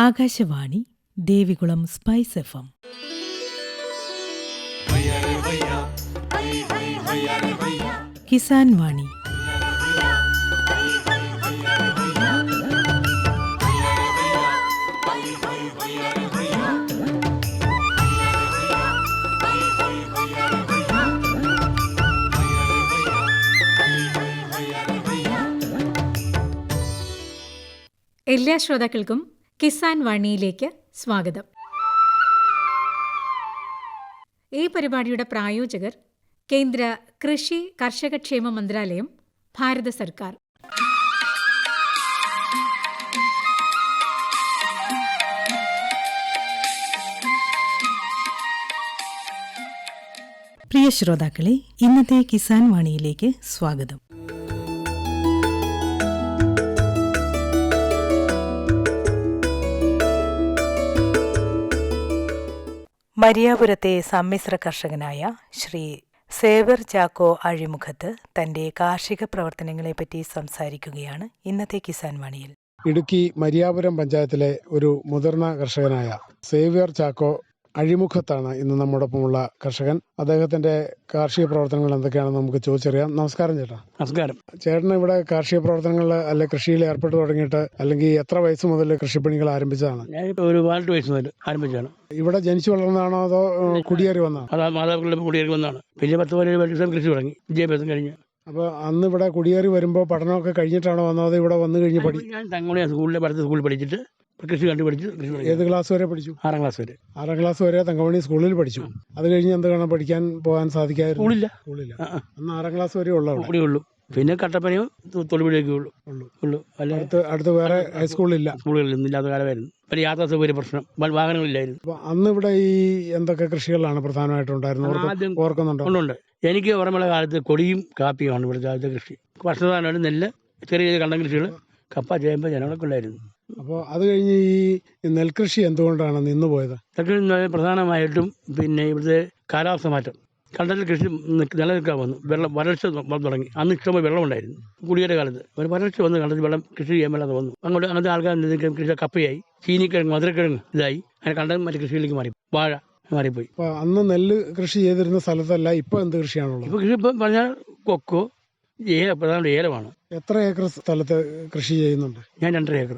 Akashvani Devikulam spice FM. Kisan വാണി. എല്ലാ ശ്രോതാക്കൾക്കും കിസാൻ വാണിയിലേക്ക് സ്വാഗതം. ഈ പരിപാടിയുടെ പ്രായോജകർ കേന്ദ്ര കൃഷി കർഷകക്ഷേമ മന്ത്രാലയം, ഭാരത സർക്കാർ. പ്രിയ ശ്രോതാക്കളെ, ഇന്നത്തെ കിസാൻ വാണിയിലേക്ക് സ്വാഗതം. മരിയാപുരത്തെ സമ്മിശ്ര കർഷകനായ ശ്രീ സേവ്യർ ചാക്കോ അഴിമുഖത്ത് തന്റെ കാർഷിക പ്രവർത്തനങ്ങളെപ്പറ്റി സംസാരിക്കുകയാണ് ഇന്നത്തെ കിസാൻ വാണിയിൽ. ഇടുക്കി മരിയാപുരം പഞ്ചായത്തിലെ ഒരു മുതിർന്ന കർഷകനായ സേവ്യർ ചാക്കോ അഴിമുഖത്താണ് ഇന്ന് നമ്മോടൊപ്പമുള്ള കർഷകൻ. അദ്ദേഹത്തിന്റെ കാർഷിക പ്രവർത്തനങ്ങൾ എന്തൊക്കെയാണെന്ന് നമുക്ക് ചോദിച്ചറിയാം. നമസ്കാരം ചേട്ടാ. നമസ്കാരം. ചേട്ടന് ഇവിടെ കാർഷിക പ്രവർത്തനങ്ങൾ അല്ലെ കൃഷിയിൽ ഏർപ്പെട്ടു തുടങ്ങിയിട്ട് അല്ലെങ്കിൽ എത്ര വയസ്സ് മുതൽ കൃഷിപ്പണികൾ ആരംഭിച്ചതാണ്? ഞാനിപ്പോൾ ഒരു 18 വയസ്സ് മുതൽ ആരംഭിച്ചാണ്. ഇവിടെ ജനിച്ചു വളർന്നതാണോ അതോ കുടിയേറി വന്നതാണോ? അതാ മാതാപിതാക്കളുടെ കുടിയേറി വന്നതാണ്. പിന്നെ 10 വർഷം കൃഷി തുടങ്ങി, വിദ്യാഭ്യാസം കഴിഞ്ഞ്. അപ്പോൾ അന്ന് ഇവിടെ കുടിയേറി വരുമ്പോൾ പഠനമൊക്കെ കഴിഞ്ഞിട്ടാണോ വന്നത്? ഇവിടെ വന്നു കഴിഞ്ഞ് ഞാൻ തങ്ങളുടെ സ്കൂളിൽ പഠിച്ചിട്ട് കൃഷി കണ്ടുപിടിച്ചു. ഏത് ക്ലാസ് വരെ പഠിച്ചു? 6ാം ക്ലാസ് വരെ. 6ാം ക്ലാസ് വരെ തങ്കമണി സ്കൂളിൽ പഠിച്ചു. അത് കഴിഞ്ഞ് എന്താണ് പഠിക്കാൻ പോകാൻ സാധിക്കായിരുന്നു? സ്കൂളില്ല. അന്ന് 6ാം ക്ലാസ് വരെ ഉള്ളൂ. പിന്നെ കട്ടപ്പനയോ തൊടുപുഴയൊക്കെ ഉള്ളൂ. അടുത്ത് വേറെ ഹൈസ്കൂളില്ല, സ്കൂളുകളിലൊന്നും ഇല്ലാത്ത കാലമായിരുന്നു. പിന്നെ യാത്രാ സൗകര്യ പ്രശ്നം, വാഹനങ്ങളില്ലായിരുന്നു. അപ്പൊ അന്ന് ഇവിടെ ഈ എന്തൊക്കെ കൃഷികളാണ് പ്രധാനമായിട്ടുണ്ടായിരുന്നത്? ഓർക്കുന്നുണ്ടോ? ഉണ്ട്. എനിക്ക് ഓർമ്മയുള്ള കാലത്ത് കൊടിയും കാപ്പിയുമാണ് ഇവിടുത്തെ കൃഷി. വർഷധാനമാണ് നെല്ല്, ചെറിയ ചെറിയ കണ്ടം കൃഷികൾ, കപ്പ, ചേമ്പ്, ജനങ്ങളൊക്കെ ഉണ്ടായിരുന്നു. അപ്പോൾ അത് കഴിഞ്ഞ് ഈ നെൽകൃഷി എന്തുകൊണ്ടാണ് നിന്നുപോയത്? നെൽകൃഷി പ്രധാനമായിട്ടും പിന്നെ ഇവിടുത്തെ കാലാവസ്ഥ മാറ്റം. കണ്ടത്തിൽ കൃഷി നിലനിൽക്കാൻ വന്നു. വരൾച്ച തുടങ്ങി. അന്ന് ഇഷ്ടംപോലെ വെള്ളം ഉണ്ടായിരുന്നു. കുടിയേറ്റ കാലത്ത് ഒരു വരൾച്ച വന്ന് കണ്ടത്തിൽ വെള്ളം കൃഷി ചെയ്യാൻ മേലാതെ വന്നു. അങ്ങനത്തെ ആൾക്കാർ കൃഷി കപ്പയായി, ചീനിക്കിഴങ്ങ്, മധുരക്കിഴങ്ങ് ഇതായി. അങ്ങനെ കണ്ടം മറ്റു കൃഷിയിലേക്ക് മാറി, വാഴ മാറിപ്പോയി. അപ്പോൾ അന്ന് നെല്ല് കൃഷി ചെയ്തിരുന്ന സ്ഥലത്തല്ല ഇപ്പോൾ എന്ത് കൃഷിയാണുള്ളത്? ഇപ്പോൾ കൃഷി ഇപ്പം പറഞ്ഞാൽ കൊക്കോ, പ്രധാനപ്പെട്ട ഏലമാണ്. എത്ര ഏക്കർ സ്ഥലത്ത് കൃഷി ചെയ്യുന്നുണ്ട്? ഞാൻ 2.5 ഏക്കർ.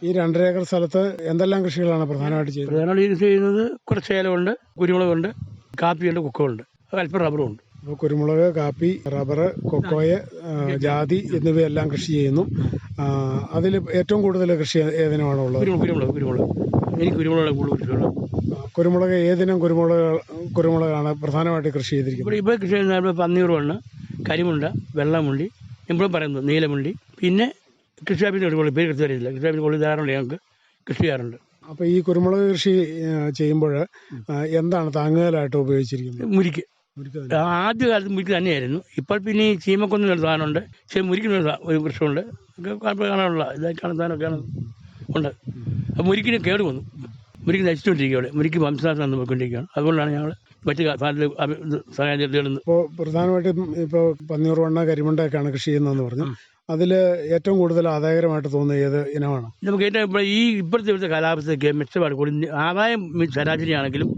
ഈ 2.5 ഏക്കർ സ്ഥലത്ത് എന്തെല്ലാം കൃഷികളാണ് പ്രധാനമായിട്ട് ചെയ്യുന്നത്? പ്രധാനമായിട്ട് കൃഷി ചെയ്യുന്നത് കുറച്ച് ഏലമുണ്ട്, കുരുമുളകുണ്ട്, കാപ്പിയുണ്ട്, കൊക്കോ ഉണ്ട്, അല്പം റബ്ബറും ഉണ്ട്. അപ്പോൾ കുരുമുളക്, കാപ്പി, റബ്ബർ, കൊക്കോയ്, ജാതി എന്നിവയെല്ലാം കൃഷി ചെയ്യുന്നു. അതിൽ ഏറ്റവും കൂടുതൽ കൃഷി ഏതിനമാണോ ഉള്ളത്? കുരുമുളക്. എനിക്ക് കുരുമുളക് കൂടുതൽ കൃഷിയുള്ളത്. കുരുമുളക് ഏതിനും കുരുമുളകാണ് പ്രധാനമായിട്ട് കൃഷി ചെയ്തിരിക്കുന്നത്. ഇപ്പോൾ കൃഷി ചെയ്യുന്ന പന്നീറുണ്ട്, കരിമുണ്ട, വെള്ളമുണ്ടി, എപ്പോഴും പറയുന്നത് നീലമുണ്ടി. പിന്നെ കൃഷിയാപ്പിൻ്റെ കുരുമുളക് പേര് കൃഷി അറിയില്ല. കൃഷിയാപ്പിൻ്റെ കുരുമുളക് ധാരാളം ഞങ്ങൾക്ക് കൃഷി ചെയ്യാറുണ്ട്. അപ്പോൾ ഈ കുരുമുളക് കൃഷി ചെയ്യുമ്പോൾ എന്താണ് താങ്ങുകലായിട്ട് ഉപയോഗിച്ചിരിക്കുന്നത്? മുരിക്ക്. ആദ്യകാലത്ത് മുരിക്ക് തന്നെയായിരുന്നു. ഇപ്പോൾ പിന്നെ ഈ ചീമക്കൊന്ന ഒരു സാധനമുണ്ട്. പക്ഷേ മുരിക്കുന്ന ഒരു വൃക്ഷമുണ്ട്, കാണാനുള്ള ഇതായി കാണാനൊക്കെയാണ് ഉണ്ട്. അപ്പോൾ മുരിക്കിന് കേട് വന്നു. മുരിക്ക് നശിച്ചുകൊണ്ടിരിക്കുകയാണ്. മുരിക്ക് വംശനാശം നോക്കിക്കൊണ്ടിരിക്കുകയാണ്. അതുകൊണ്ടാണ് ഞങ്ങൾ മറ്റ് സഹായം തേടുന്നത്. ഇപ്പോൾ പ്രധാനമായിട്ടും ഇപ്പോൾ പന്നീർവണ്ണ, കരിമണ്ടയൊക്കെയാണ് കൃഷി ചെയ്യുന്നതെന്ന് പറഞ്ഞു. അതിൽ ഏറ്റവും കൂടുതൽ ആദായകരമായിട്ട് തോന്നുന്നത് ഏത് ഇനമാണ്? നമുക്ക് ഏറ്റവും ഇപ്പോഴത്തെ കാലാവസ്ഥയ്ക്ക് മെച്ചമാണ് കൂടി ആദായം ശരാശരിയാണെങ്കിലും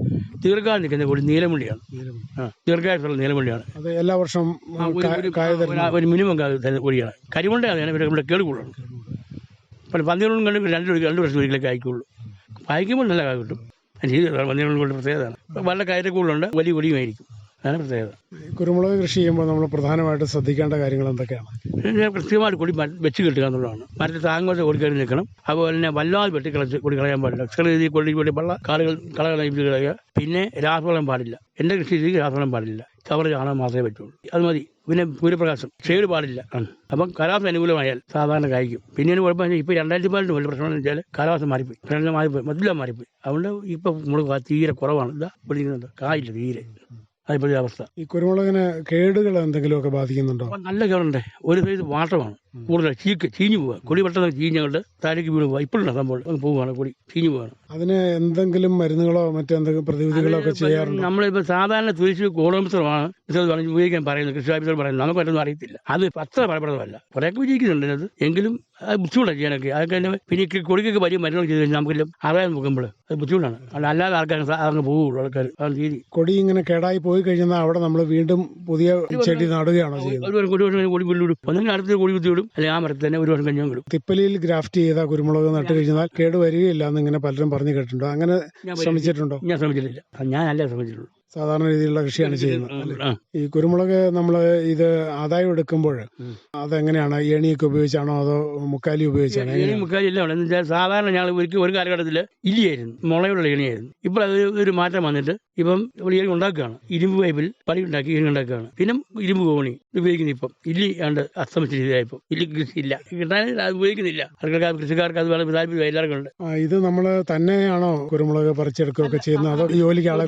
ദീർഘകാലം നിൽക്കുന്ന കൂടി നീലമുണ്ടിയാണ്. ദീർഘായുസുള്ള നീലമുണ്ടിയാണ്. അത് എല്ലാ വർഷവും ഒരു മിനിമം കൂടിയാണ്. കരിമണ്ടയാണ് ഇവിടെ കേട് കൂടുതലാണ്. ഇപ്പോൾ പന്നീറും കണ്ട് 2 വർഷം ഒരിക്കലൊക്കെ ആയിക്കുള്ളൂ. വായിക്കുമ്പോൾ നല്ല കായ കിട്ടും. പന്നീറുകൊണ്ട് പ്രത്യേകതയാണ്. വളരെ കയറ്റ കൂടുതലുണ്ട്, വലിയ കൊടിയുമായിരിക്കും. അതാണ് പ്രത്യേകത. കുരുമുളക് കൃഷി ചെയ്യുമ്പോൾ നമ്മൾ പ്രധാനമായിട്ട് ശ്രദ്ധിക്കേണ്ട കാര്യങ്ങൾ എന്തൊക്കെയാണ്? കൃത്യമായിട്ട് കൊടി വെച്ച് കെട്ടുക എന്നുള്ളതാണ്. മരത്തിൽ താങ്ങോട്ട് കൊടിക്കറി നിൽക്കണം. അതുപോലെ തന്നെ വല്ലാതെ കൊടി കളയാൻ പാടില്ല. ചെറിയ രീതിയിൽ കൊടി വെള്ള കളകളെ കളയുക. പിന്നെ രാസവളം പാടില്ല. എൻ്റെ കൃഷി രീതിക്ക് രാസവളം പാടില്ല. ചവറ് കാണാൻ മാത്രമേ പറ്റുള്ളൂ. അത് മതി. പിന്നെ സൂര്യപ്രകാശം ഷെയ്ഡ് പാടില്ല. അപ്പം കാലാവസ്ഥ അനുകൂലമായാൽ സാധാരണ കായ്ക്കും. പിന്നീട് കുഴപ്പമില്ല. ഇപ്പോൾ 2018 വലിയ പ്രശ്നം എന്ന് വെച്ചാൽ കാലാവസ്ഥ മാറിപ്പോയി, മൊത്തം മാറിപ്പോയി. അതുകൊണ്ട് ഇപ്പം മുളക് തീരെ കുറവാണ്. ഇതാ പിടിക്കുന്നുണ്ട്, കായില്ല തീരെ. അതിപ്പോഴത്തെ അവസ്ഥ. ഈ കുരുമുളകിന് കേടുകൾ എന്തെങ്കിലുമൊക്കെ ബാധിക്കുന്നുണ്ടോ? നല്ല കേടുണ്ട്. ഒരു സൈസ് വാട്ടമാണ്. കൂടുതൽ ചീഞ്ഞു പോവുക. കൊടി പെട്ടെന്ന് ചീഞ്ഞുകൊണ്ട് താഴേക്ക് വീണ് പോവുക. ഇപ്പോഴുള്ള സംഭവം അങ്ങ് പോവുകയാണ്, കൊടി ചീഞ്ഞു പോവുകയാണ്. അതിന് എന്തെങ്കിലും മരുന്നുകളോ മറ്റെന്തെങ്കിലും പ്രതിവിധികളോ ഒക്കെ ചെയ്യാറുണ്ടോ? നമ്മളിപ്പോൾ സാധാരണ തുരിച്ച് കോളോമിത്രമാണ് ഉപയോഗിക്കാൻ പറയുന്നത്, കൃഷി ഓഫീസർ പറയുന്നത്. നമുക്ക് പറ്റൊന്നും അറിയത്തില്ല. അത് അത്ര ഫലപ്രദമല്ല. കുറേയൊക്കെ വിജയിക്കുന്നുണ്ട് അത്, എങ്കിലും അത് ബുദ്ധിമുട്ടാണ് ചെയ്യാനൊക്കെ. അതൊക്കെ തന്നെ പിന്നെ കൊടിക്കൊക്കെ വലിയ മരുന്നൊക്കെ ചെയ്ത് കഴിഞ്ഞാൽ നമുക്കെല്ലാം അറിയാൻ നോക്കുമ്പോൾ അത് ബുദ്ധിമുട്ടാണ്. അല്ലാതെ ആൾക്കാർ അങ്ങ് പോവുള്ളൂ. ആൾക്കാർ അതാണ് രീതി. കൊടി ഇങ്ങനെ കേടായി പോയി കഴിഞ്ഞാൽ അവിടെ നമ്മൾ വീണ്ടും പുതിയ ചെടി നടുകയാണോ ചെയ്യുന്നത്? ഒരു വർഷം കൊടി വിടും, ഒന്നെങ്കിലും അടുത്ത കൊടി കുത്തി വിടും, അല്ലെങ്കിൽ ആ മരത്തിൽ തന്നെ ഒരു വർഷം കഴിഞ്ഞാൽ വിടും. തിപ്പലിയിൽ ഗ്രാഫ്റ്റ് ചെയ്ത കുരുമുളക് നട്ട് കഴിഞ്ഞാൽ കേട് വരികയില്ല എന്ന് ഇങ്ങനെ പലരും പറഞ്ഞു കേട്ടിട്ടുണ്ടോ? അങ്ങനെ ശ്രമിച്ചിട്ടുണ്ടോ? ഞാൻ ശ്രമിച്ചിട്ടില്ല. ഞാനല്ലേ ശ്രമിച്ചിട്ടുള്ളൂ. സാധാരണ രീതിയിലുള്ള കൃഷിയാണ് ചെയ്യുന്നത് അല്ലേ? ഈ കുരുമുളക് നമ്മൾ ഇത് ആദായം എടുക്കുമ്പോൾ അതെങ്ങനെയാണ്? ഏണിയൊക്കെ ഉപയോഗിച്ചാണോ അതോ മുക്കാലി ഉപയോഗിച്ചാണോ? മുക്കാലി എല്ലാം ഉണ്ട്. എന്ന് വെച്ചാൽ സാധാരണ ഞങ്ങൾ ഒരു കാലഘട്ടത്തിൽ ഇല്ലിയായിരുന്നു, മുളയുള്ള ഏണിയായിരുന്നു. ഇപ്പോൾ അത് ഒരു മാറ്റം വന്നിട്ട് ഇപ്പം ഏണി ഉണ്ടാക്കുകയാണ്. ഇരുമ്പ് പൈപ്പിൽ പണി ഉണ്ടാക്കി ഏണി ഉണ്ടാക്കുകയാണ്. പിന്നെ ഇരുമ്പ് കോണി ഉപയോഗിക്കുന്നത്. ഇപ്പം ഇല്ലി ആണ്ട് അസ്തമിച്ച രീതിയായപ്പോൾ ഇല്ലി കൃഷി ഇല്ല, കിട്ടാൻ ഉപയോഗിക്കുന്നില്ല. കൃഷിക്കാർക്ക് അത് വളരെ താല്പര്യം എല്ലാവർക്കും ഉണ്ട്. ഇത് നമ്മൾ തന്നെയാണോ കുരുമുളക് പറിച്ചെടുക്കുകയൊക്കെ ചെയ്യുന്നത് അതോ ജോലിക്ക് ആളെ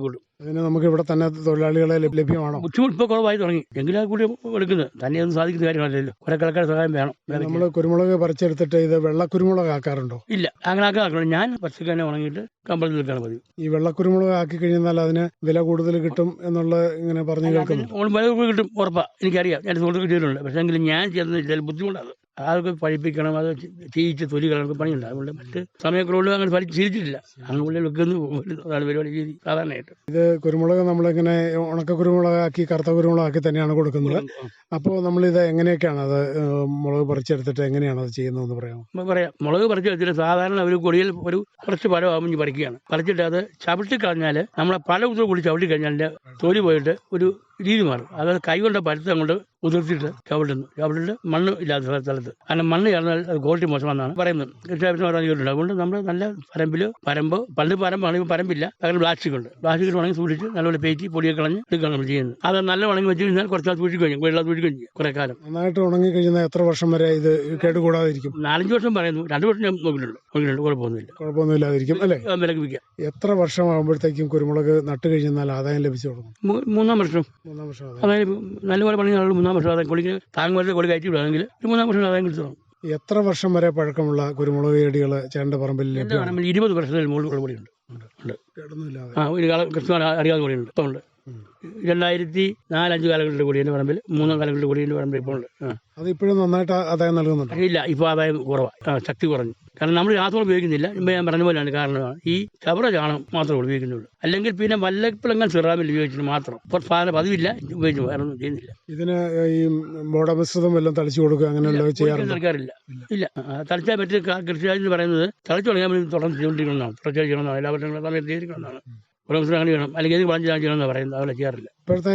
കൂട്ടും? അതിന് നമുക്ക് ഇവിടെ തന്നെ തൊഴിലാളികളെ ലഭ്യമാണോ? ബുദ്ധിമുട്ട് ഇപ്പോൾ കുറവായി തുടങ്ങി, എങ്കിലും ആ കൂടി എടുക്കുന്നത് തന്നെയൊന്നും സാധിക്കുന്ന കാര്യങ്ങളല്ലല്ലോ. കുറെ കളക്കാരുടെ സഹായം വേണം. നമ്മൾ കുരുമുളക് പറിച്ചെടുത്തിട്ട് ഇത് വെള്ളക്കുരുമുളക് ആക്കാറുണ്ടോ? ഇല്ല, അങ്ങനെ ആക്കാറുണ്ട്. ഞാൻ പച്ചക്ക് തന്നെ ഉണങ്ങിയിട്ട് കമ്പളത്തിൽ നിൽക്കാണ് പതിവ്. ഈ വെള്ളക്കുരുമുളക് ആക്കി കഴിഞ്ഞാൽ അതിന് വില കൂടുതൽ കിട്ടും എന്നുള്ള ഇങ്ങനെ പറഞ്ഞു കേൾക്കുന്നു. വില കിട്ടും ഉറപ്പാ, എനിക്കറിയാം. ഞാൻ സുഹൃത്തുക്കൾ ചെയ്തിട്ടുണ്ട്. പക്ഷേ എങ്കിലും ഞാൻ ചെയ്യുന്നില്ല, ബുദ്ധിമുട്ടാണ്. അതൊക്കെ പഠിപ്പിക്കണം, അത് ചെയ്യിച്ച് തൊലി കളർക്ക് പണിയുണ്ട്. അതുകൊണ്ട് മറ്റ് സമയക്രോട് അങ്ങനെ ശീലിച്ചിട്ടില്ല. അങ്ങുള്ളിൽ വെക്കുന്നു, അതാണ് പരിപാടി രീതി സാധാരണയായിട്ട്. ഇത് കുരുമുളക് നമ്മളിങ്ങനെ ഉണക്ക കുരുമുളകാക്കി കറുത്ത കുരുമുളകാക്കി തന്നെയാണ് കൊടുക്കുന്നത്. അപ്പോൾ നമ്മളിത് എങ്ങനെയൊക്കെയാണ് അത് മുളക് പറിച്ചെടുത്തിട്ട് എങ്ങനെയാണ് അത് ചെയ്യുന്നതെന്ന് പറയാം? മുളക് പറിച്ചെടുത്തിട്ട് സാധാരണ ഒരു കൊടിയിൽ ഒരു കുറച്ച് പഴം ആകുമ്പോൾ പറിക്കുകയാണ്. പറിച്ചിട്ട് അത് ചവിട്ടി കളഞ്ഞാൽ നമ്മളെ പല ഉത്തരം കൂടി ചവിട്ടി കഴിഞ്ഞാൽ തൊലി പോയിട്ട് ഒരു രീതി മാറും. അതായത് കൈകൊണ്ട് പരുത്തം കൊണ്ട് ഉതിർത്തിട്ട് ചവിട്ടിട്ട് മണ്ണ് ഇല്ലാത്ത സ്ഥലത്ത്. കാരണം മണ്ണ് ചേർന്നാൽ അത് ക്വാളിറ്റി മോശമാണെന്നാണ് പറയുന്നത്. കൃഷിയാവശ്യം അതുകൊണ്ട് നമ്മൾ നല്ല പരമ്പ് പണ്ട് പരമ്പാണെങ്കിൽ പരമ്പില്ല, അങ്ങനെ പ്ലാസ്റ്റിക് ഉണ്ട്. പ്ലാസ്റ്റിക് ഉണങ്ങി സൂക്ഷിച്ച് നല്ലപോലെ പേറ്റി പൊടിയൊക്കെ കളഞ്ഞ് എടുക്കുകയാണ് നമ്മൾ ചെയ്യുന്നത്. അത് നല്ല ഉണങ്ങി വെച്ച് കഴിഞ്ഞാൽ കുറച്ചാൽ സൂക്ഷിച്ച് കഴിഞ്ഞു, വെള്ളം സൂക്ഷിക്കുകയും ചെയ്യും. കുറെ കാലം നന്നായിട്ട് ഉണങ്ങി കഴിഞ്ഞാൽ എത്ര വർഷം വരെ ഇത് കേടുകൂടാതിരിക്കും? 4-5 വർഷം പറയുന്നു. 2 വർഷം ഞാൻ നോക്കിയിട്ടുണ്ട്. കുഴപ്പമൊന്നുമില്ലാതിരിക്കും അല്ലേ? വിലക്ക് വിൽക്കാം. എത്ര വർഷം ആകുമ്പോഴത്തേക്കും കുരുമുളക് നട്ട് കഴിഞ്ഞാൽ ആദായം ലഭിച്ചു തുടങ്ങും? 3-ാം വർഷം. അതായത് നല്ലപോലെ പണി 3-ാം വർഷം ആദായം കൊടിക്ക് താങ്ങുപോലെ കൊടി കയറ്റി വിടുകയാണെങ്കിൽ 3-ാം വർഷം ആദായം കിട്ടും. എത്ര വർഷം വരെ പഴക്കമുള്ള കുരുമുളക് ചെടികൾ ചേട്ടൻ്റെ പറമ്പിൽ? 20 വർഷത്തിൽ മുകളിൽ കൊടിയുണ്ട്. കൃഷ്ണ അറിയാതെ കൊടിയുണ്ട്. ഇപ്പം ഉണ്ട്. 2004-5 കാലഘട്ടത്തിലെ കൊടി എൻ്റെ പറമ്പിൽ, 3-ാം കാലഘട്ടത്തിലെ കൊടി എൻ്റെ പറമ്പിൽ ഇപ്പോൾ ഉണ്ട്. അത് ഇപ്പോഴും നന്നായിട്ട് ആദായം നൽകുന്നുണ്ട്? ഇല്ല, ഇപ്പോൾ ആദായം കുറവാണ്, ശക്തി കുറഞ്ഞു. കാരണം നമ്മൾ രാത്രി ഉപയോഗിക്കുന്നില്ല. ഇപ്പം ഞാൻ പറഞ്ഞ പോലെയാണ്. കാരണമാണ് ഈ ചവറ ചാണം മാത്രമേ ഉപയോഗിക്കുന്നുള്ളൂ. അല്ലെങ്കിൽ പിന്നെ വല്ലപ്പോഴെങ്കിലും സിറാമിൽ ഉപയോഗിച്ചിട്ട് മാത്രം. ഇപ്പോൾ സാധനം പതിവില്ല, ഉപയോഗിച്ചു വേറെ ഒന്നും ചെയ്യുന്നില്ല. ഇതിന് ഈ ബോഡമിശ്രിതം എല്ലാം തളിച്ചു കൊടുക്കുക അങ്ങനെയുള്ള ചെയ്യാറില്ല. ഇല്ല, തളിച്ചാൽ പറ്റിയ കൃഷിയായി പറയുന്നത് തളിച്ചു തുടങ്ങിയാൽ തുടർന്ന് ചെയ്തുകൊണ്ടിരിക്കണമെന്നാണ്. തുടർച്ച ചെയ്യണമെന്നാണ്, എല്ലാ വർഷങ്ങളും സമയത്ത് ചെയ്തിരിക്കണമെന്നാണ്. അങ്ങനെ ചെയ്യണം, അല്ലെങ്കിൽ വളഞ്ഞ് ചെയ്യണമെന്നാണ് പറയുന്നത്. അതുപോലെ ചെയ്യാറില്ല. ഇപ്പോഴത്തെ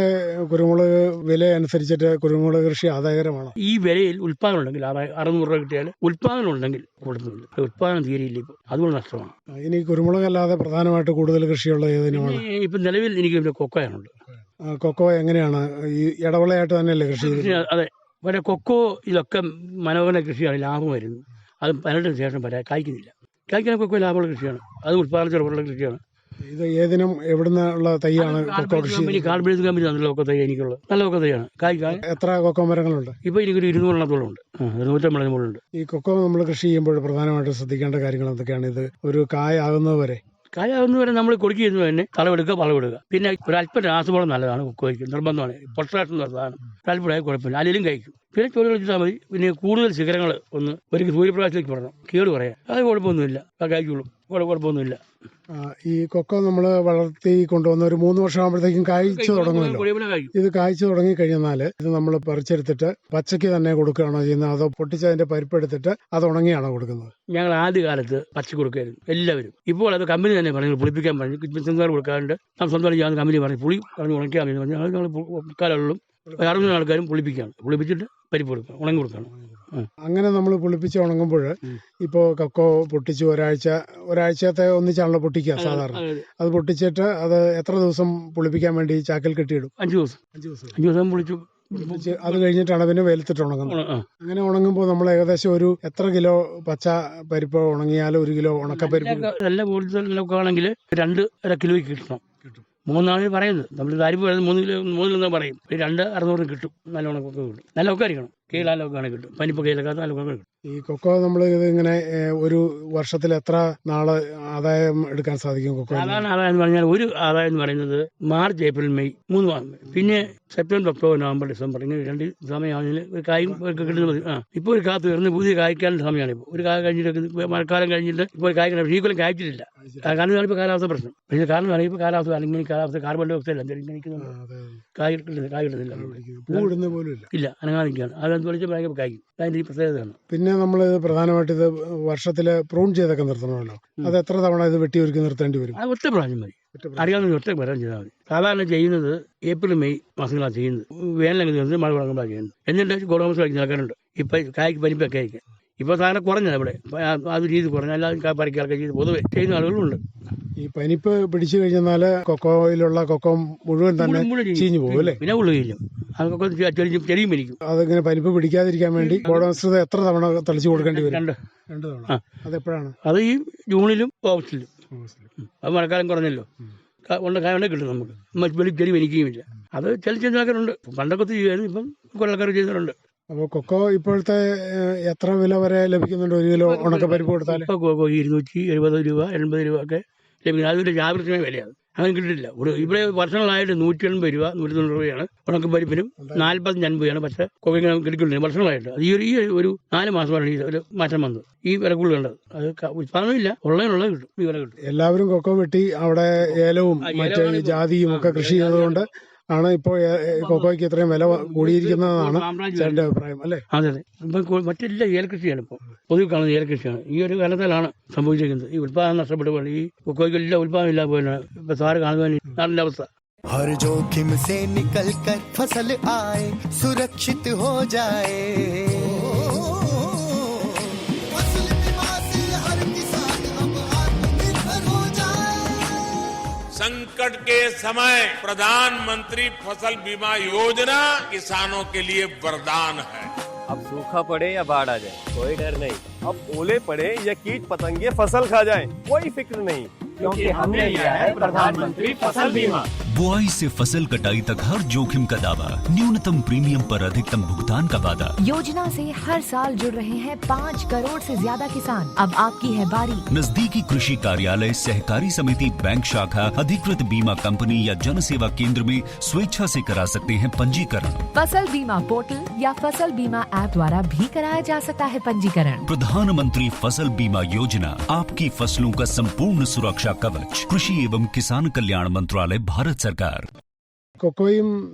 കുരുമുളക് വില അനുസരിച്ചിട്ട് കുരുമുളക് കൃഷി ആദായകരമാണ്. ഈ വിലയിൽ ഉൽപ്പാദനം ഉണ്ടെങ്കിൽ 600 രൂപ കിട്ടിയാൽ ഉൽപ്പാദനം ഉണ്ടെങ്കിൽ കൊടുക്കുന്നില്ല. ഉൽപ്പാദനം തീരെയില്ല ഇപ്പോൾ, അതുകൊണ്ട് നഷ്ടമാണ്. ഇനി കുരുമുളക് അല്ലാതെ പ്രധാനമായിട്ട് കൂടുതൽ കൃഷിയുള്ള ഏതിനുമാണ്? ഇപ്പം നിലവിൽ എനിക്ക് കൊക്കോയാണുണ്ട്. കൊക്കോ എങ്ങനെയാണ്? ഈ ഇടവിളയായിട്ട് തന്നെയല്ലേ കൃഷി? അതെ, പക്ഷേ കൊക്കോ ഇതൊക്കെ മനോഹര കൃഷിയാണ്, ലാഭം വരുന്നു. അത് 18 ശേഷം കായ്ക്കുന്നില്ല. കായ്ക്കാൻ കൊക്കോ ലാഭമുള്ള കൃഷിയാണ്, അത് ഉൽപ്പാദനത്തിലുള്ള കൃഷിയാണ്. ഇത് ഏതിനും എവിടുന്നുള്ള തൈയാണ് കൊക്കോ കൃഷി? കാർബേഴ്സ് കമ്പനി നല്ല കൊക്കോ തൈ എനിക്കുള്ളത്. നല്ല കൊക്കോ തൈയാണ്. കായ്ക്കാൻ എത്ര കൊക്കോ മരങ്ങളുണ്ട്? ഇപ്പോൾ എനിക്കൊരു 200 ഉണ്ട്. 250 മുകളിലുണ്ട്. ഈ കൊക്കോ നമ്മൾ കൃഷി ചെയ്യുമ്പോൾ പ്രധാനമായിട്ടും ശ്രദ്ധിക്കേണ്ട കാര്യങ്ങൾ എന്തൊക്കെയാണ്? ഇത് ഒരു കായാകുന്നതുവരെ നമ്മൾ കൊടുക്കുന്നത് തന്നെ തളവെടുക്കുക, വളവെടുക്കുക. പിന്നെ ഒരല്പം രാസവളം നല്ലതാണ് കൊക്കോയ്ക്ക്, നിർബന്ധമാണ്. പൊട്ടാഷ് എന്ന സാധനം ഒരല്പമായ കുഴപ്പമില്ല, അല്ലെങ്കിലും കഴിക്കും. പിന്നെ ചോറ് വെച്ചിട്ടാൽ മതി. പിന്നെ കൂടുതൽ ശിഖരങ്ങൾ ഒരിക്കൽ സൂര്യപ്രകാശത്തിലേക്ക് പറയണം, കേട് പറയാം. അത് കുഴപ്പമൊന്നുമില്ല, കഴിക്കുള്ളൂ, കുഴപ്പമൊന്നുമില്ല. ഈ കൊക്കോ നമ്മൾ വളർത്തി കൊണ്ടുവന്ന ഒരു 3 വർഷം ആകുമ്പോഴത്തേക്കും കായ്ച്ചു തുടങ്ങുമല്ലോ. ഇത് കായ്ച്ചു തുടങ്ങി കഴിഞ്ഞാൽ ഇത് നമ്മൾ പറിച്ചെടുത്തിട്ട് പച്ചയ്ക്ക് തന്നെ കൊടുക്കുകയാണോ ചെയ്യുന്നത്, അതോ പൊട്ടിച്ചതിന്റെ പരിപ്പെടുത്തിട്ട് അത് ഉണങ്ങിയാണോ കൊടുക്കുന്നത്? ഞങ്ങൾ ആദ്യകാലത്ത് പച്ചക്ക് കൊടുക്കുകയായിരുന്നു എല്ലാവരും. ഇപ്പോൾ അത് കമ്പനി തന്നെ പറഞ്ഞു പുളിപ്പിക്കാൻ പറഞ്ഞു. ബിസിനസ്സുകാർ കൊടുക്കാറുണ്ട്. സ്വന്തമായി ചെയ്യാൻ കമ്പനി പറഞ്ഞു പുളി പറഞ്ഞ് ഉണക്കിയാൽ മതി പറഞ്ഞു. ഞങ്ങൾ മുക്കാലുള്ളും 60 ആൾക്കാരും പുളിപ്പിക്കുകയാണ്. പുളിപ്പിച്ചിട്ട് പരിപ്പ് കൊടുക്കണം, ഉണങ്ങി കൊടുക്കണം. അങ്ങനെ നമ്മൾ പുളിപ്പിച്ച് ഉണങ്ങുമ്പോൾ ഇപ്പോൾ കൊക്കോ പൊട്ടിച്ച് ഒരാഴ്ചത്തെ ഒന്നിച്ചാണല്ലോ പൊട്ടിക്കുക സാധാരണ. അത് പൊട്ടിച്ചിട്ട് അത് എത്ര ദിവസം പുളിപ്പിക്കാൻ വേണ്ടി ചാക്കിൽ കെട്ടിയിടും? 5 ദിവസം പൊളിച്ചു. അത് കഴിഞ്ഞിട്ടാണ് പിന്നെ വെയിലത്തിട്ട് ഉണങ്ങുന്നത്. അങ്ങനെ ഉണങ്ങുമ്പോൾ നമ്മൾ ഏകദേശം ഒരു എത്ര കിലോ പച്ച പരിപ്പ് ഉണങ്ങിയാൽ 1 കിലോ ഉണക്കപ്പരിപ്പ്? നല്ല കൂടുതലൊക്കെ ആണെങ്കിൽ 2.5 കിലോയ്ക്ക് കിട്ടണം. 3 പറയുന്നത്. നമ്മൾ താരിഫ് പറയുന്നത് 3 പറയും. 2,600 കിട്ടും. നല്ലോണം കൊക്കോ കിട്ടും. നല്ല ഒക്കെ ആയിരിക്കണം. കീഴാലൊക്കെ ആണെങ്കിൽ കിട്ടും. പനിപ്പ് കീഴൊക്കെ നല്ല ഒക്കെ കിട്ടും. ഈ കൊക്കോ നമ്മൾ ഇത് ഇങ്ങനെ ഒരു വർഷത്തിൽ എത്ര നാള് ആദായം എടുക്കാൻ സാധിക്കും കൊക്കോ? സാധാരണ ആദായം എന്ന് പറഞ്ഞാൽ ഒരു ആദായം എന്ന് പറയുന്നത് മാർച്ച്, ഏപ്രിൽ, മെയ് 3 മാസം. പിന്നെ സെപ്റ്റംബർ, ഒക്ടോബർ, നവംബർ, ഡിസംബർ ഇങ്ങനെ 2 സമയമാണെങ്കിൽ ഒരു കായും കിട്ടുന്നത് മതി. ഇപ്പോൾ ഒരു കാത്ത് വരുന്ന പുതിയ കായ്ക്കാനുള്ള സമയമാണ്. ഇപ്പോൾ ഒരു കായ കഴിഞ്ഞിട്ട് മഴക്കാലം കഴിഞ്ഞിട്ട് ഇപ്പോൾ ഒരു കായ്ക്കണം. ഈ കൊല്ലം കായ്ച്ചിട്ടില്ല. കാരണം ഇപ്പോൾ കാലാവസ്ഥ പ്രശ്നം. പക്ഷേ കാരണം ഇപ്പോൾ കാലാവസ്ഥ അല്ലെങ്കിൽ കാലാവസ്ഥ കാർബൺ ഡൈ ഓക്സൈഡ് ഇങ്ങനെ കായ് കിട്ടുന്നില്ല. ഇല്ല, അനങ്ങാതിരിക്കുകയാണ്. അതെന്ത് വിളിച്ച് ഭയങ്കര കായ്ക്കും. അതിന്റെ ഈ പ്രത്യേകതയാണ്. പിന്നെ നമ്മൾ പ്രധാനമായിട്ട് ഇത് വർഷത്തില് പ്രൂൺ ചെയ്തൊക്കെ നിർത്തണമല്ലോ. അത് എത്ര തവണ ഇത് വെട്ടി ഒരുക്കി നിർത്തേണ്ടി വരും? അത് ഒറ്റ പ്രാവശ്യം മതി. അറിയാവുന്ന ഒറ്റ പ്രാവശ്യം ചെയ്താൽ മതി. സാധാരണ ചെയ്യുന്നത് ഏപ്രിൽ, മെയ് മാസങ്ങളാണ് ചെയ്യുന്നത്. വേനലങ്ങ് തീർന്ന് മഴ തുടങ്ങുമ്പോഴാണ് ചെയ്യുന്നത്. എന്നിട്ട് ഗോഡൗൺസ് കളിക്കുന്ന ആൾക്കാരുണ്ട്. ഇപ്പം കായ്ക്ക് പനിപ്പൊക്കെ ആയിരിക്കും. ഇപ്പോൾ സാധനം കുറഞ്ഞത് ഇവിടെ അത് രീതി കുറഞ്ഞ എല്ലാവരും പറിക്കാർക്ക് ചെയ്ത് പൊതുവെ ചെയ്യുന്ന ആളുകളുണ്ട്. ഈ പനിപ്പ് പിടിച്ചു കഴിഞ്ഞാൽ കൊക്കോയിലുള്ള കൊക്കോ മുഴുവൻ തന്നെ ചീഞ്ഞു പോകും അല്ലേ? പിന്നെ ഉള്ളു ചെയ്യും. അതൊക്കെ ചെടിയും മരിക്കും. അതിങ്ങനെ പനിപ്പ് പിടിക്കാതിരിക്കാൻ വേണ്ടി ബോഡോമിസ്റ്റർ എത്ര തവണ തളിച്ചു കൊടുക്കേണ്ടി വരും? 2 തവണ. അതെപ്പോഴാണ്? അത് ഈ ജൂണിലും ഓഗസ്റ്റിലും. അത് മഴക്കാലം കുറഞ്ഞല്ലോ. കായ കിട്ടും നമുക്ക്. ചെടി മരിക്കുകയുമില്ല. അത് ചെറുതാക്കാറുണ്ട്. പണ്ടൊക്കെ ചെയ്യുമായിരുന്നു. ഇപ്പം കൊല്ലക്കാർ ചെയ്യുന്നവരുണ്ട്. അപ്പോൾ കൊക്കോ ഇപ്പോഴത്തെ എത്ര വില വരെ ലഭിക്കുന്നുണ്ട്? 1 കിലോ ഉണക്കപ്പരിപ്പ് കൊടുത്താൽ? ഇപ്പോൾ കൊക്കോ 270 രൂപ, 80 രൂപ ഒക്കെ ലഭിക്കുന്നത്. അതൊരു ജാഗ്രതമായ വിലയാണ്. അങ്ങനെ കിട്ടില്ല. ഇവിടെ വർഷങ്ങളായിട്ട് 180 രൂപ, 190 രൂപയാണ് ഉണക്കപ്പരിപ്പിനും. 45-50 രൂപയാണ്. പക്ഷേ കൊക്കോ കിട്ടിക്കൊണ്ടിരുന്നത് വർഷങ്ങളായിട്ട്. അത് ഈ ഒരു 4 മാസമാണ് ഈ ഒരു മാറ്റം വന്നത്. ഈ വില കൂടുതൽ കണ്ടത്. അത് ഉത്പാദനമില്ല, ഉള്ളതിനുള്ളത് കിട്ടും. ഈ വില കിട്ടും. എല്ലാവരും കൊക്കോ വെട്ടി അവിടെ ഏലവും മറ്റേ ജാതിയും ഒക്കെ കൃഷി ചെയ്തതുകൊണ്ട് ആണ് ഇപ്പോൾ കൊക്കോയ്ക്ക് ഇത്രയും വില കൂടിയിരിക്കുന്നതാണ് ചേട്ടന്റെ അഭിപ്രായം അല്ലേ? അതെ അതെ. ഇപ്പം മറ്റെല്ലാം ഏലകൃഷിയാണ്. ഇപ്പോൾ പൊതുവെ കാണുന്നത് ഏലകൃഷിയാണ്. ഈ ഒരു കാലത്തിലാണ് സംഭവിച്ചിരിക്കുന്നത്. ഈ ഉത്പാദനം നഷ്ടപ്പെട്ടു പോലെ ഈ കൊക്കോയ്ക്ക് എല്ലാം ഉത്പാദനം ഇല്ലാതെ പോയാണ് ഇപ്പൊ സാറ് കാണുന്ന നാടിന്റെ അവസ്ഥ. हर जोखिम से निकल कर फसल आए, सुरक्षित हो जाए, फसल बीमा से हर किसान अब आत्मनिर्भर हो जाए। संकट के समय प्रधानमंत्री फसल बीमा योजना किसानों के लिए वरदान है। अब सूखा पड़े या बाढ़ आ जाए कोई डर नहीं। अब ओले पड़े या कीट पतंगे फसल खा जाए कोई फिक्र नहीं, क्योंकि हमने लिया है प्रधानमंत्री फसल बीमा। बुआई से फसल कटाई तक हर जोखिम का दावा, न्यूनतम प्रीमियम पर अधिकतम भुगतान का वादा। योजना से हर साल जुड़ रहे हैं 5 करोड़ से ज्यादा किसान। अब आपकी है बारी। नजदीकी कृषि कार्यालय, सहकारी समिति, बैंक शाखा, अधिकृत बीमा कंपनी या जन सेवा केंद्र में स्वेच्छा से करा सकते हैं पंजीकरण। फसल बीमा पोर्टल या फसल बीमा ऐप द्वारा भी कराया जा सकता है पंजीकरण। प्रधानमंत्री फसल बीमा योजना, आपकी फसलों का संपूर्ण सुरक्षा कवच। कृषि एवं किसान कल्याण मंत्रालय, भारत सरकार। കൊക്കോയും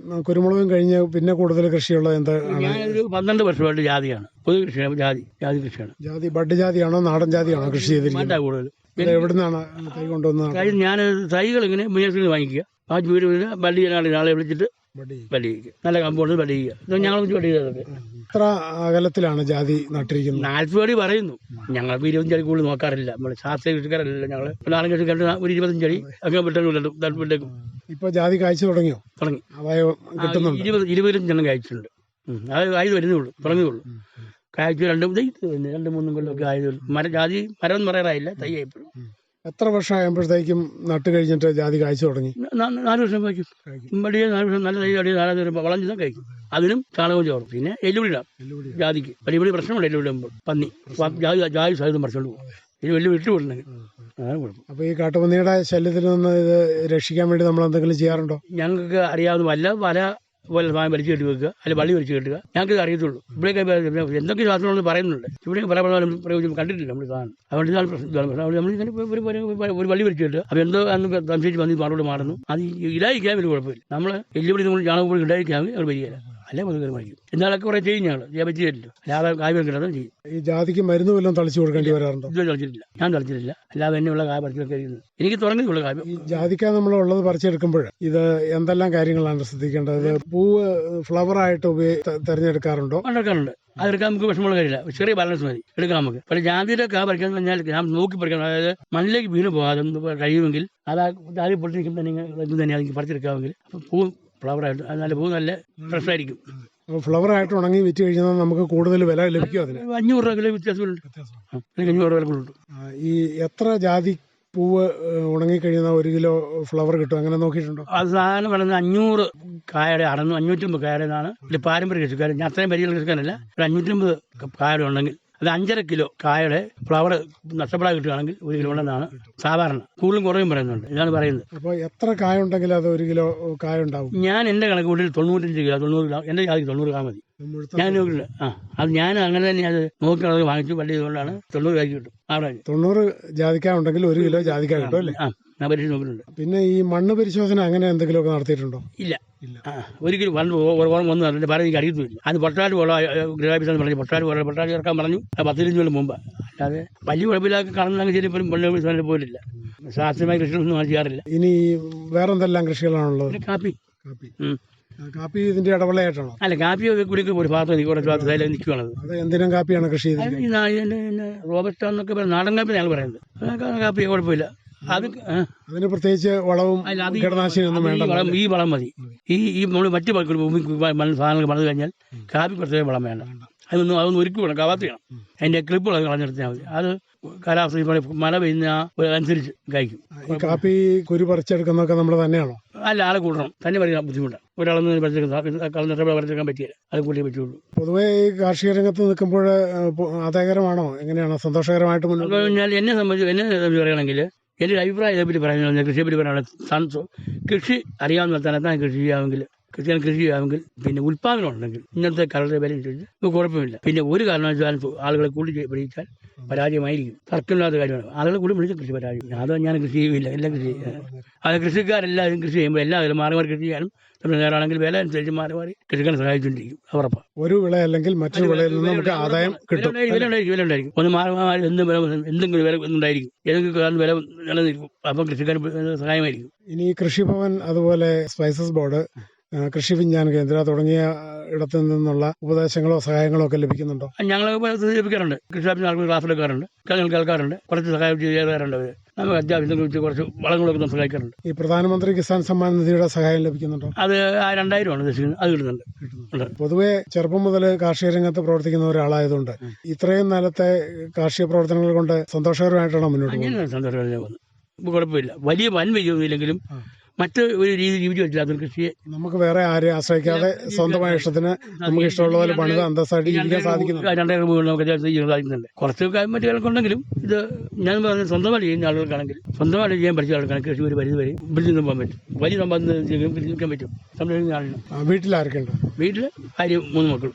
കുരുമുളകും കഴിഞ്ഞ് പിന്നെ കൂടുതൽ കൃഷിയുള്ളത് എന്താണ്? ഞാനൊരു 12 വർഷമായിട്ട് ജാതിയാണ്. പൊതു കൃഷിയാണ്. ജാതി കൃഷിയാണ്. ജാതി ബഡ് ജാതിയാണോ നാടൻ ജാതിയാണോ കൃഷി ചെയ്തിരിക്കുന്നത്? കൂടുതൽ എവിടുന്നാണ് തൈ കൊണ്ടുവന്നത്? ഞാൻ തൈകൾ ഇങ്ങനെ മുന്നേറ്റത്തിൽ വാങ്ങിക്കുക. ആ വീട് ബഡി ചെയ്യാനാണ് ആളെ വിളിച്ചിട്ട് ബഡി ചെയ്യുക. നല്ല കമ്പൗണ്ട് ബഡി ചെയ്യുക. ഞങ്ങൾ ബഡി ചെയ്തതൊക്കെ. എത്ര അകലത്തിലാണ് ജാതി നട്ടിരിക്കുന്നത്? 40 അടി പറയുന്നു. ഞങ്ങൾ 25 അടി കൂടുതൽ നോക്കാറില്ല. നമ്മൾ ശാസ്ത്രീയ കൃഷിക്കാരല്ല. ഞങ്ങൾ 4 കൃഷി കണ്ട് ഒരു 25 അടി അങ്ങനെ വിട്ടേക്കും. ഇപ്പൊ ജാതി കായ്ച്ചു തുടങ്ങി. അതായത് കിട്ടുന്നുണ്ട്. 20 ജനം കായ്ച്ചിട്ടുണ്ട്. അത് ആയത് വരുന്നേ ഉള്ളൂ, തുടങ്ങുന്നേ ഉള്ളൂ. കായ്ച്ചു 2-3 കൊല്ലമൊക്കെ ആയതുള്ളൂ. ജാതി മരം എന്ന് പറയാറായില്ല, തൈ ആയിപ്പോഴും. എത്ര വർഷം ആയപ്പോഴത്തേക്കും നട്ട് കഴിഞ്ഞിട്ട് ജാതി കായ്ച്ചു തുടങ്ങി? 4 വർഷം കഴിക്കും. 4 വർഷം നല്ല തൈ അടി 4 വർഷം വളഞ്ഞാൽ കഴിക്കും. അതിനും ചാണകവും ചോറും. പിന്നെ എല്ലുപൊടി ഇടാം. ജാതിക്ക് വലിയ പ്രശ്നമുണ്ട്. എല്ലുപൊടി ഇടുമ്പോൾ പന്നി ജാതി സഹിതം പറിച്ചോണ്ട് പോകും. ഇത് വലിയ വിട്ടു വിടണമെങ്കിൽ അതാണ് കുഴപ്പം. അപ്പൊ ഈ കാട്ടുപന്നിയുടെ ശല്യത്തിൽ നിന്ന് ഇത് രക്ഷിക്കാൻ വേണ്ടി നമ്മൾ എന്തെങ്കിലും ചെയ്യാറുണ്ടോ? ഞങ്ങൾക്ക് അറിയാവുന്ന വല പോലെ സാധനം വലിച്ചു കെട്ടി വെക്കുക, അല്ലെങ്കിൽ വള്ളി വലിച്ചു കെട്ടുക. ഞങ്ങൾക്ക് ഇത് അറിയത്തുള്ളൂ. ഇവിടെയൊക്കെ എന്തൊക്കെ ശാസ്ത്രങ്ങളെന്ന് പറയുന്നുണ്ട്. ഇവിടെ പല പ്രയോജനം കണ്ടിട്ടില്ല നമ്മൾ സാധനം. അതുകൊണ്ട് ഇതാണ് പ്രശ്നം. നമ്മളിങ്ങനെ ഒരു വള്ളി വലിച്ചു കെട്ടുക. അപ്പോൾ എന്തോ അന്ന് സംശയിച്ച് വന്ന് മറുപടി മാറുന്നു. അത് ഇടാതിരിക്കാൻ വലിയ കുഴപ്പമില്ല. നമ്മൾ എല്ലുപൊടി നമ്മൾ ചാണകപ്പൊടി ഇടാതിരിക്കാൻ അത് വരികയില്ല. അല്ലേ പൊതുവെ മരിക്കും. എന്നാലൊക്കെ കുറേ ചെയ്യും. ഞങ്ങൾ ചെയ്യാൻ പറ്റിയല്ലോ. അല്ലാതെ കായ് കിട്ടാതെ ചെയ്യും. ഈ ജാതിക്ക് മരുന്ന് വല്ലതും തളിച്ചു കൊടുക്കേണ്ടി വരാറുണ്ടോ? ഇത് തളിച്ചിട്ടില്ല. ഞാൻ തളിച്ചിട്ടില്ല. അല്ലാതെ തന്നെയുള്ള കായ പറിച്ചൊക്കെ കഴിയുന്നത്. എനിക്ക് തുടങ്ങിയുള്ള കാര്യം. ഈ ജാതിക്ക നമ്മളുള്ളത് പറിച്ചെടുക്കുമ്പോൾ ഇത് എന്തെല്ലാം കാര്യങ്ങളാണ് ശ്രദ്ധിക്കേണ്ടത്? പൂവ് ഫ്ലവറായിട്ട് തിരഞ്ഞെടുക്കാറുണ്ടോ? എടുക്കാറുണ്ട്. അതെടുക്കാൻ നമുക്ക് വിഷമമുള്ള കാര്യമില്ല. ചെറിയ ബാലൻസ് മതി എടുക്കാം നമുക്ക്. പക്ഷേ ജാതിയുടെ കാ പറിക്കാൻ പറഞ്ഞാൽ ഞാൻ നോക്കി പറിക്കണം. അതായത് മണ്ണിലേക്ക് വീണ് പോകാതെ കഴിയുമെങ്കിൽ അത് ജാതി പൊട്ടിരിക്കുമ്പോൾ തന്നെ അതിന് പറിച്ചെടുക്കാമെങ്കിൽ അപ്പം പൂവ് ഫ്ലവറായിട്ട് നല്ല പൂ നല്ല ഫ്രഷായിരിക്കും. ഫ്ലവറായിട്ട് ഉണങ്ങി വിറ്റ് കഴിഞ്ഞാൽ നമുക്ക് കൂടുതൽ വില ലഭിക്കും. അതിന് 500 രൂപ കിലോ വ്യത്യാസമുണ്ട്. 500 രൂപ കിട്ടും. ഈ എത്ര ജാതി പൂവ് ഉണങ്ങിക്കഴിയുന്ന 1 കിലോ ഫ്ലവർ കിട്ടും, അങ്ങനെ നോക്കിയിട്ടുണ്ടോ? അത് സാധാരണ പറയുന്നത് 500 കായയുടെ 550 കായയുടെ നിന്നാണ് ഒരു പാരമ്പര്യ കൃഷിക്കാരൻ. ഞാൻ അത്രയും പരിചയം കൃഷിക്കാരല്ല. ഒരു 550 കായയുടെ ഉണ്ടെങ്കിൽ അത് 5.5 കിലോ കായയുടെ ഫ്ലവർ നഷ്ടപ്പെടാതെ കിട്ടുകയാണെങ്കിൽ 1 കിലോ ഉണ്ടെന്നാണ് സാധാരണ. കൂടുതലും കുറയും പറയുന്നുണ്ട്, ഇതാണ് പറയുന്നത്. അപ്പോൾ എത്ര കായ ഉണ്ടെങ്കിൽ അത് 1 കിലോ കായ ഉണ്ടാവും? ഞാൻ എൻ്റെ കണക്ക് കൂട്ടിൽ 95 കിലോ 90 കിലോ എൻ്റെ ജാതിക്ക് 90 കാ മതി. ഞാൻ നോക്കില്ല. അത് ഞാൻ അങ്ങനെ തന്നെ അത് നോക്കി അത് വാങ്ങിച്ചു വലിയ ഇതുകൊണ്ടാണ് 90 കായ്ക്ക് കിട്ടും. അവിടെ 90 ജാതിക്ക ഉണ്ടെങ്കിൽ 1 കിലോ ജാതിക്ക കിട്ടും അല്ലേ? ഞാൻ പരിശോധിച്ച് നോക്കിയിട്ടുണ്ട്. പിന്നെ ഈ മണ്ണ് പരിശോധന അങ്ങനെ എന്തെങ്കിലുമൊക്കെ നടത്തിയിട്ടുണ്ടോ? ഇല്ല. ഒരിക്കലും ഒന്നും അതിന്റെ പറയാൻ എനിക്ക് അറിയത്തുമില്ല. അത് പൊട്ടാൽ പോലെ ഗൃഹാഭ്യാസം പറഞ്ഞു, പൊട്ടാൽ ചേർക്കാൻ പറഞ്ഞു 10-15 കൊല്ലം മുമ്പ്. അല്ലാതെ വലിയ കുഴപ്പമില്ലാതെ കാണുന്നെങ്കിൽ ശരി വെള്ളം പോയിട്ടില്ല. ശാസ്ത്രീയമായ കൃഷികളൊന്നും ചെയ്യാറില്ല. ഇനി വേറെ എന്തെല്ലാം കൃഷികളാണുള്ളത്? കാപ്പി. കാപ്പി ഇതിന്റെ ഇടവിളയായിട്ടാണോ? അല്ല, കാപ്പി കുടിക്കും ഒരു ഭാഗത്ത് നിൽക്കുകയാണ്. അത് എന്തിനും കാപ്പിയാണ് കൃഷി ചെയ്തത്? റോബസ്റ്റ എന്നൊക്കെ പറയുന്നത് നാടൻ കാപ്പി ഞങ്ങൾ പറയുന്നത്. കാപ്പി കുഴപ്പമില്ല. അതിന് പ്രത്യേകിച്ച് വളവും കീടനാശിനിയൊന്നും വേണ്ട. ഈ വളം മതി. ഈ നമ്മൾ മറ്റു സാധനങ്ങൾ വളർന്നു കഴിഞ്ഞാൽ കാപ്പി പ്രത്യേക വളം വേണ്ട. അതൊന്നും ഒരുക്കി വേണം, കവാത്തി വേണം. അതിന്റെ ക്ലിപ്പുകൾ കളഞ്ഞെടുത്താൽ മതി. അത് കാലാവസ്ഥ മഴ പെയ്യുന്ന അനുസരിച്ച് കഴിക്കും. ഈ കാപ്പി കുരു പറിച്ചെടുക്കുന്നതൊക്കെ നമ്മൾ തന്നെയാണോ? അല്ല, ആളെ കൂട്ടണം. തന്നെ പറയാൻ ബുദ്ധിമുട്ടാണ്. ഒരാളൊന്നും പറിച്ചെടുക്കാൻ പറ്റിയില്ല, അത് കൂട്ടിയേ പറ്റുള്ളൂ. പൊതുവേ ഈ കാർഷിക രംഗത്ത് നിൽക്കുമ്പോൾ ആദായകരമാണോ, എങ്ങനെയാണ് മുന്നോട്ട് കഴിഞ്ഞാൽ എന്നെ സംബന്ധിച്ച് പറയുകയാണെങ്കിൽ എൻ്റെ ഒരു അഭിപ്രായം ഇതേപ്പറ്റി പറയുന്നത്, കൃഷിയെ പറ്റി പറയുകയാണെങ്കിൽ കൃഷി അറിയാവുന്ന തന്നെ കൃഷി ചെയ്യാമെങ്കിൽ പിന്നെ ഉൽപ്പാദനം ഉണ്ടെങ്കിൽ ഇന്നത്തെ കടയുടെ വില അനുസരിച്ച് നമുക്ക് കുഴപ്പമില്ല. പിന്നെ ഒരു കാരണവശാലും ആളുകളെ കൂടി പിടിച്ചാൽ പരാജയമായിരിക്കും. തർക്കമില്ലാത്ത കാര്യമാണ്. ആളുകളെ കൂടി വിളിച്ച കൃഷി പരാജയം. അത് ഞാൻ കൃഷി ചെയ്യില്ല. എല്ലാം കൃഷി അത് കൃഷിക്കാരെല്ലാവരും കൃഷി ചെയ്യുമ്പോൾ എല്ലാവരും മാറി മാറി കൃഷി ചെയ്യാനും നേരാണെങ്കിൽ വില അനുസരിച്ച് മാറി മാറി കൃഷിക്കാരെ സഹായിച്ചുകൊണ്ടിരിക്കും. ഉറപ്പാണ്. ഒരു വിള അല്ലെങ്കിൽ മറ്റൊരു വിളയിൽ നിന്ന് നമുക്ക് ആദായം കിട്ടും. വില ഉണ്ടായിരിക്കും. ഒന്ന് മാറി മാറി എന്തെങ്കിലും വില ഒന്നുണ്ടായിരിക്കും. ഏതെങ്കിലും വില നിലനിൽക്കും. അപ്പം കൃഷിക്കാരന് സഹായമായിരിക്കും. ഇനി കൃഷിഭവൻ, അതുപോലെ സ്പൈസസ് ബോർഡ്, കൃഷി വിജ്ഞാന കേന്ദ്ര തുടങ്ങിയ ഇടത്തു നിന്നുള്ള ഉപദേശങ്ങളോ സഹായങ്ങളോ ഒക്കെ ലഭിക്കുന്നുണ്ടോ? ഞങ്ങൾ ലഭിക്കാറുണ്ട്. കൃഷി ആൾക്ക് ക്ലാസ് എടുക്കാറുണ്ട്, കേൾക്കാറുണ്ട്, കുറച്ച് സഹായം ചെയ്യാറുണ്ട്. നമുക്ക് അത്യാവശ്യം കുറച്ച് വളങ്ങളൊക്കെ സഹായിക്കാറുണ്ട്. ഈ പ്രധാനമന്ത്രി കിസാൻ സമ്മാൻ നിധിയുടെ സഹായം ലഭിക്കുന്നുണ്ടോ? അത് 2000 ആണ് ഉദ്ദേശിക്കുന്നത്. അത് കിട്ടുന്നുണ്ട്. പൊതുവെ ചെറുപ്പം മുതൽ കാർഷിക രംഗത്ത് പ്രവർത്തിക്കുന്ന ഒരാളായതുകൊണ്ട് ഇത്രയും കാലത്തെ കാർഷിക പ്രവർത്തനങ്ങൾ കൊണ്ട് സന്തോഷകരമായിട്ടാണ് മുന്നോട്ട് പോകുന്നത്. സന്തോഷകരമായി പോകുന്നത്. കുഴപ്പമില്ല. വലിയ വിജയമൊന്നുമില്ലെങ്കിലും മറ്റ് ഒരു രീതി വെച്ചാൽ കൃഷിയെ നമുക്ക് വേറെ ആരെയും ആശ്രയിക്കാതെ സ്വന്തമായ ഇഷ്ടത്തിന് നമുക്ക് ഇഷ്ടമുള്ള പോലെ പണിത് അന്തസ്സായിട്ട് ജീവിക്കാൻ സാധിക്കുന്നു. 2 സാധിക്കുന്നുണ്ട്. കുറച്ച് മറ്റു ആൾക്കുണ്ടെങ്കിലും ഇത് ഞാൻ പറഞ്ഞ സ്വന്തമായിട്ട് ചെയ്യുന്ന ആളുകൾക്കാണെങ്കിൽ സ്വന്തമായിട്ട് ചെയ്യാൻ പഠിച്ച ആൾക്കാണ് കൃഷി ഒരു പരിധി വരെ പിടിച്ചു പോകാൻ പറ്റും. വലിയ സമ്പാദനം പിടിക്കാൻ പറ്റും. സംരക്ഷിക്കുന്ന ആളിന്. വീട്ടിലാർക്കുണ്ട്? വീട്ടിൽ ഭാര്യ 3 മക്കൾ.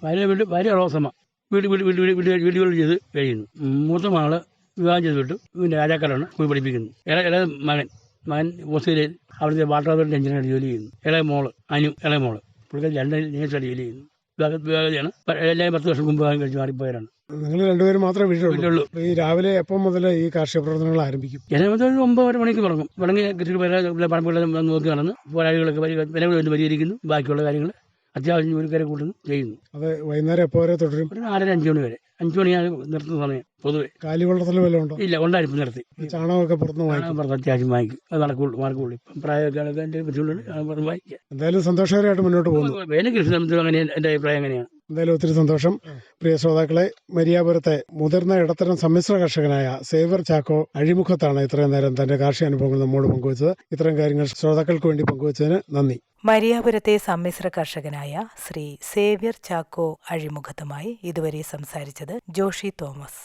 ഭാര്യ റോസമ്മ വീടുകൾ ചെയ്ത് കഴിയുന്നു. മൂത്ത മകള് വിവാഹം ചെയ്ത് വിട്ടു. പിന്നെ രാജാക്കാരാണ് പോയി പഠിപ്പിക്കുന്നത്. ഇളയ മകൻ ഓസ്ട്രേലിയയിൽ അവിടുത്തെ വാട്ടർ അതോറിറ്റി എഞ്ചിനീയർ ജോലി ചെയ്യുന്നു. ഇളയ മോള് പുള്ളിക്കാരി ലണ്ടനിൽ നേഴ്സായിട്ട് ജോലി ചെയ്യുന്നു. വിവാഹത്തെയാണ്. എല്ലാവരും 10 വർഷം മുമ്പ് കഴിച്ച് മാറിപ്പോയവരാണ്. നിങ്ങൾ രണ്ടുപേരും മാത്രമേ വീട്ടിലുള്ളൂ. ഈ രാവിലെ എപ്പം മുതൽ ഈ കാർഷിക പ്രവർത്തനങ്ങൾ ആരംഭിക്കും? ജനമൊരു 9 മണിക്ക് തുടങ്ങും. കൃഷി പറമ്പുകളെല്ലാം നോക്കി നടന്ന് പോരാളികളൊക്കെ വിലകൾ പരിഹരിക്കുന്നു. ബാക്കിയുള്ള കാര്യങ്ങൾ അത്യാവശ്യം ജോലിക്കാരെ കൂട്ടുന്നു ചെയ്യുന്നു. അത് വൈകുന്നേരം എപ്പോൾ വരെ തുടരും? 4-5 മണി വരെ. 5 മണിയാണ് നിർത്തുന്ന സമയം. പൊതുവെ കാലിവെള്ളത്തിൽ വല്ലതും ഉണ്ടോ? ഇല്ല, ഉണ്ടായിരുന്നു. നിർത്തി. ചാണകമൊക്കെ പുറത്തുനിന്ന് വാങ്ങിക്കും. അത്യാവശ്യം വാങ്ങിക്കും. അത് മാർക്കുള്ളൂ. ഇപ്പം പ്രായമൊക്കെ എൻ്റെ ബുദ്ധിമുട്ടുണ്ട്. വാങ്ങിക്കുക. എന്തായാലും സന്തോഷകരമായിട്ട് മുന്നോട്ട് പോകുന്നു. വേന കൃഷി സംബന്ധിച്ച് അങ്ങനെ എൻ്റെ അഭിപ്രായം അങ്ങനെയാണ്. എന്തായാലും ഒത്തിരി സന്തോഷം. പ്രിയ ശ്രോതാക്കളെ, മരിയാപുരത്തെ മുതിർന്ന ഇടത്തരം സമ്മിശ്ര കർഷകനായ സേവ്യർ ചാക്കോ അഴിമുഖത്താണ് ഇത്രയും നേരം തന്റെ കാർഷിക അനുഭവങ്ങൾ നമ്മോട് പങ്കുവച്ചത്. ഇത്തരം കാര്യങ്ങൾ ശ്രോതാക്കൾക്ക് വേണ്ടി പങ്കുവച്ചതിന് നന്ദി. മരിയാപുരത്തെ സമ്മിശ്ര കർഷകനായ ശ്രീ സേവ്യർ ചാക്കോ അഴിമുഖത്തുമായി ഇതുവരെ സംസാരിച്ചത് ജോഷി തോമസ്.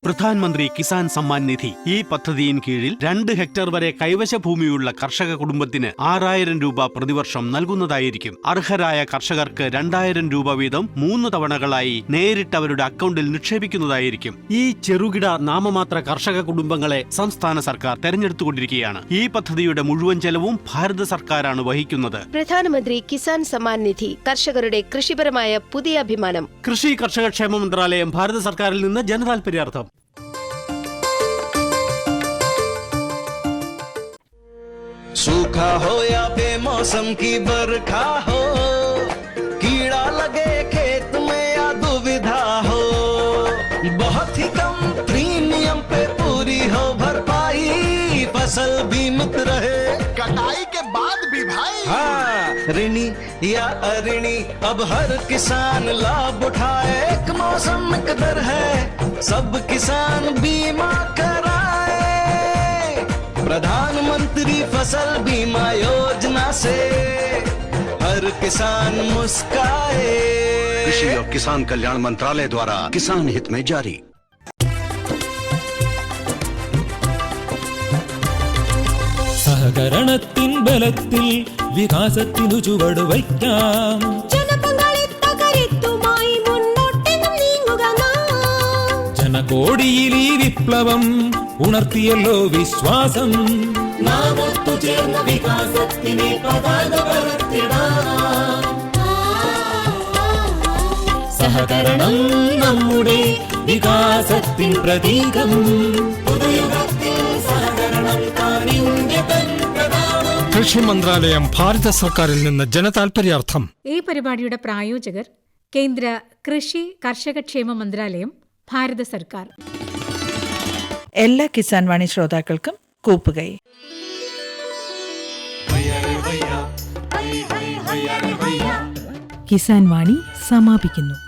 പ്രധാനമന്ത്രി കിസാൻ സമ്മാൻ നിധി ഈ പദ്ധതിയിൻ കീഴിൽ 2 ഹെക്ടർ വരെ കൈവശ ഭൂമിയുള്ള കർഷക കുടുംബത്തിന് 6000 രൂപ പ്രതിവർഷം നൽകുന്നതായിരിക്കും. അർഹരായ കർഷകർക്ക് 2000 രൂപ വീതം 3 തവണകളായി നേരിട്ട് അവരുടെ അക്കൗണ്ടിൽ നിക്ഷേപിക്കുന്നതായിരിക്കും. ഈ ചെറുകിട നാമമാത്ര കർഷക കുടുംബങ്ങളെ സംസ്ഥാന സർക്കാർ തെരഞ്ഞെടുത്തുകൊണ്ടിരിക്കുകയാണ്. ഈ പദ്ധതിയുടെ മുഴുവൻ ചെലവും ഭാരത സർക്കാരാണ് വഹിക്കുന്നത്. പ്രധാനമന്ത്രി കിസാൻ സമ്മാൻ നിധി കർഷകരുടെ കൃഷിപരമായ പുതിയ അഭിമാനം. കൃഷി കർഷക ക്ഷേമ മന്ത്രാലയം, ഭാരത സർക്കാരിൽ നിന്ന് ജനതാൽപര്യാർത്ഥം. सूखा हो या बेमौसम की बरखा हो, कीड़ा लगे खेत में या दुविधा हो, बहुत ही कम प्रीमियम पे पूरी हो भरपाई, फसल बीमित रहे कटाई के बाद भी भाई। हाँ, ऋणी या अऋणी अब हर किसान लाभ उठाए। एक मौसम एक दर है सब किसान बीमा कराए, प्रधानमंत्री फसल बीमा योजना से हर किसान मुस्काए। कृषि और किसान कल्याण मंत्रालय द्वारा किसान हित में जारी। സഹകരണത്തിൻ ബലത്തിൽ വികാസത്തിനു ചുവടുവയ്ക്കാം. ജനകോടിയിൽ ഈ വിപ്ലവം ഉണർത്തിയല്ലോ വിശ്വാസം. നാം ഒത്തുചേർന്ന വികാസത്തിനെ പതാക പറത്തിടാം. സഹകരണം നമ്മുടെ വികാസത്തിൻ പ്രതീകം. പുതുയുഗത്തിൽ സഹകരണം കാണിന്റെ തൻപ്രതാപം. കൃഷി മന്ത്രാലയം, ഭാരത സർക്കാരിൽ നിന്ന് ജനതാൽപര്യാർത്ഥം. ഈ പരിപാടിയുടെ പ്രായോജകർ കേന്ദ്ര കൃഷി കർഷകക്ഷേമ മന്ത്രാലയം, ഭാരത സർക്കാർ. എല്ലാ കിസാൻ വാണി ശ്രോതാക്കൾക്കും കൂപ്പുകൈ. കിസാൻ വാണി സമാപിക്കുന്നു.